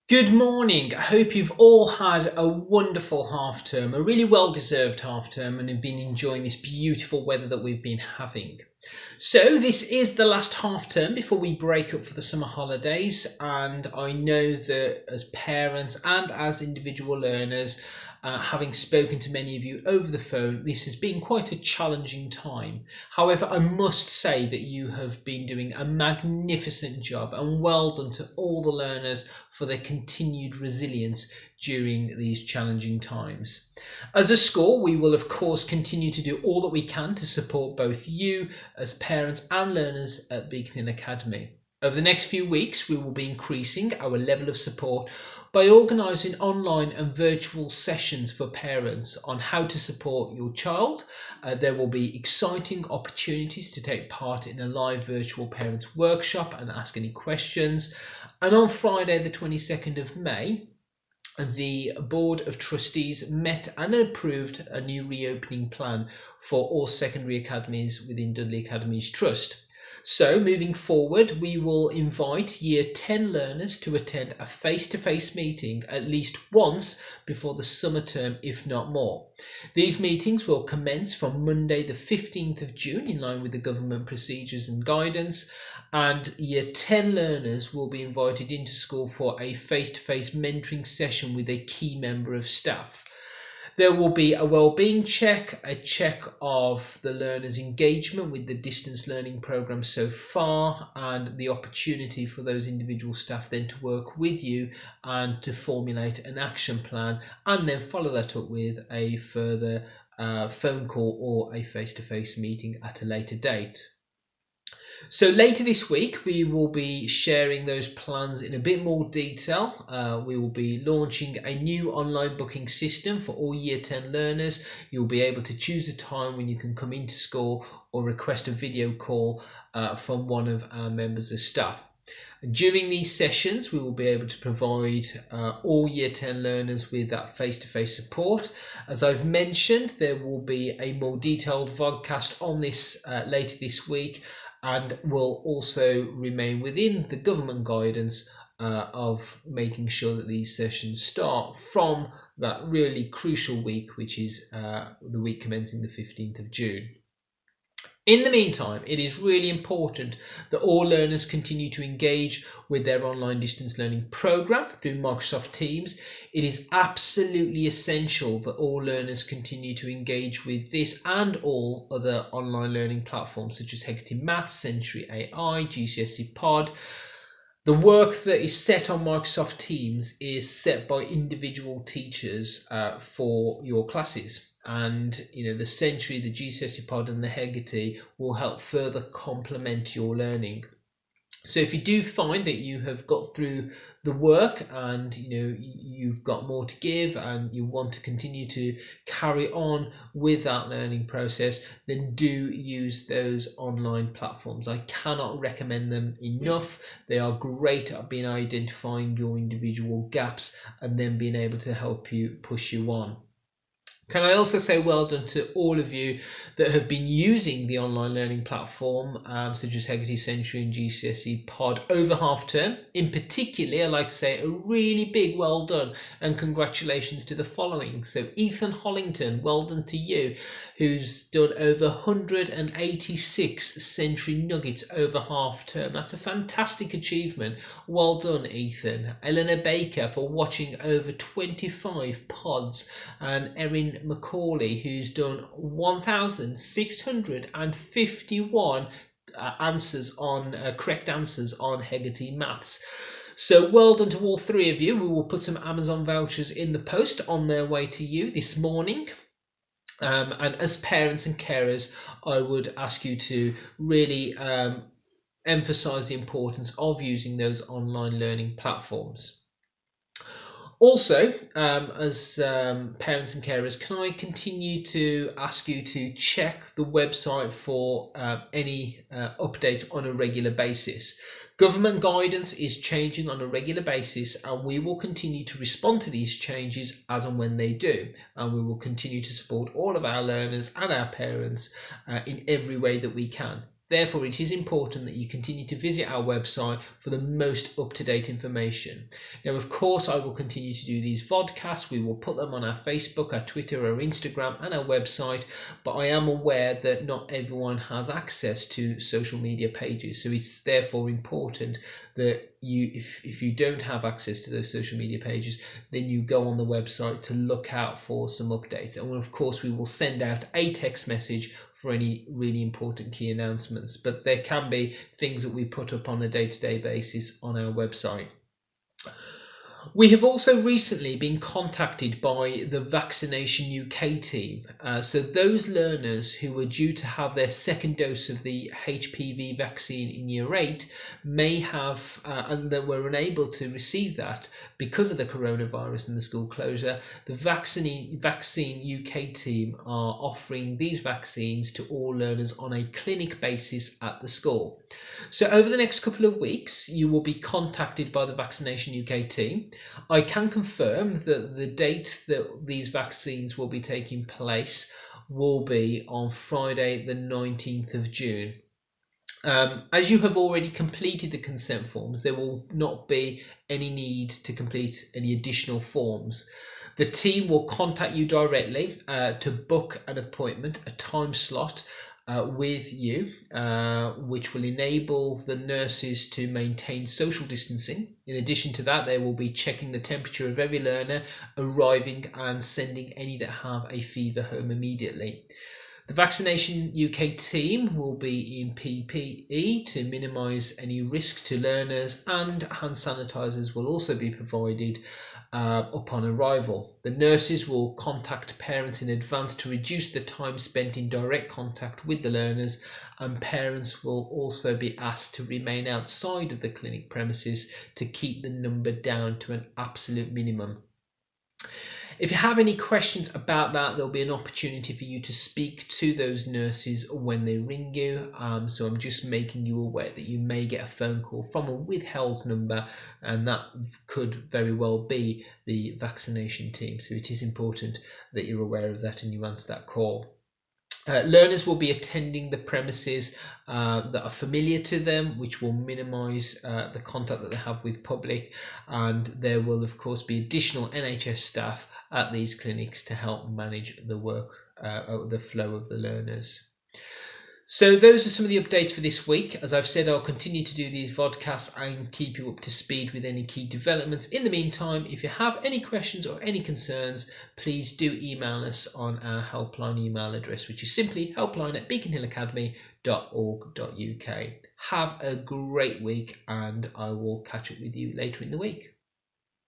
Good morning. I hope you've all had a wonderful half term, a really well deserved half term, and have been enjoying this beautiful weather that we've been having. So, this is the last half term before we break up for the summer holidays, and I know that as parents and as individual learners, having spoken to many of you over the phone, this has been quite a challenging time. However, I must say that you have been doing a magnificent job, and well done to all the learners for their continued resilience during these challenging times. As a school, we will of course continue to do all that we can to support both you as parents and learners at Beacon Hill Academy. Over the next few weeks, we will be increasing our level of support by organising online and virtual sessions for parents on how to support your child. There will be exciting opportunities to take part in a live virtual parents workshop and ask any questions. And on Friday, the 22nd of May, the Board of Trustees met and approved a new reopening plan for all secondary academies within Dudley Academies Trust. So moving forward, we will invite Year 10 learners to attend a face-to-face meeting at least once before the summer term, if not more. These meetings will commence from Monday the 15th of June in line with the government procedures and guidance, and Year 10 learners will be invited into school for a face-to-face mentoring session with a key member of staff. There will be a wellbeing check, a check of the learner's engagement with the distance learning programme so far, and the opportunity for those individual staff then to work with you and to formulate an action plan, and then follow that up with a further phone call or a face-to-face meeting at a later date. So later this week, we will be sharing those plans in a bit more detail. We will be launching a new online booking system for all Year 10 learners. You'll be able to choose a time when you can come into school or request a video call from one of our members of staff. During these sessions, we will be able to provide all Year 10 learners with that face-to-face support. As I've mentioned, there will be a more detailed vodcast on this later this week, and will also remain within the government guidance of making sure that these sessions start from that really crucial week, which is the week commencing the 15th of June. In the meantime, it is really important that all learners continue to engage with their online distance learning program through Microsoft Teams. It is absolutely essential that all learners continue to engage with this and all other online learning platforms such as Hecate Maths, Century AI, GCSE Pod. The work that is set on Microsoft Teams is set by individual teachers for your classes. And the Century, the GCSE Pod and the Hegate will help further complement your learning. So if you do find that you have got through the work and you've got more to give and you want to continue to carry on with that learning process, then do use those online platforms. I cannot recommend them enough. They are great at being identifying your individual gaps and then being able to help you push you on. Can I also say well done to all of you that have been using the online learning platform such as Hegate Century and GCSE Pod over half term. In particular, I'd like to say a really big well done and congratulations to the following. So Ethan Hollington, well done to you, who's done over 186 Century Nuggets over half term. That's a fantastic achievement. Well done, Ethan. Eleanor Baker for watching over 25 pods, and Erin Macaulay, who's done 1,651 correct answers on Hegate Maths. So well done to all three of you. We will put some Amazon vouchers in the post on their way to you this morning. And as parents and carers, I would ask you to really emphasize the importance of using those online learning platforms. Also, as parents and carers, can I continue to ask you to check the website for any updates on a regular basis? Government guidance is changing on a regular basis, and we will continue to respond to these changes as and when they do. And we will continue to support all of our learners and our parents in every way that we can. Therefore, it is important that you continue to visit our website for the most up-to-date information. Now, of course, I will continue to do these vodcasts. We will put them on our Facebook, our Twitter, our Instagram, and our website. But I am aware that not everyone has access to social media pages. So it's therefore important that if you don't have access to those social media pages, then you go on the website to look out for some updates. And of course, we will send out a text message for any really important key announcements, but there can be things that we put up on a day-to-day basis on our website. We have also recently been contacted by the Vaccination UK team. So those learners who were due to have their second dose of the HPV vaccine in Year 8 may have, and that were unable to receive that because of the coronavirus and the school closure. The Vaccine UK team are offering these vaccines to all learners on a clinic basis at the school. So over the next couple of weeks, you will be contacted by the Vaccination UK team. I can confirm that the date that these vaccines will be taking place will be on Friday the 19th of June. As you have already completed the consent forms, there will not be any need to complete any additional forms. The team will contact you directly to book an appointment, a time slot with you, which will enable the nurses to maintain social distancing. In addition to that, they will be checking the temperature of every learner arriving and sending any that have a fever home immediately. The Vaccination UK team will be in PPE to minimise any risk to learners, and hand sanitisers will also be provided upon arrival. The nurses will contact parents in advance to reduce the time spent in direct contact with the learners, and parents will also be asked to remain outside of the clinic premises to keep the number down to an absolute minimum. If you have any questions about that, there'll be an opportunity for you to speak to those nurses when they ring you. So I'm just making you aware that you may get a phone call from a withheld number, and that could very well be the vaccination team. So it is important that you're aware of that and you answer that call. Learners will be attending the premises that are familiar to them, which will minimise the contact that they have with public, and there will of course be additional NHS staff at these clinics to help manage the work, the flow of the learners. So those are some of the updates for this week. As I've said, I'll continue to do these vodcasts and keep you up to speed with any key developments. In the meantime, if you have any questions or any concerns, please do email us on our helpline email address, which is simply helpline@beaconhillacademy.org.uk. Have a great week, and I will catch up with you later in the week.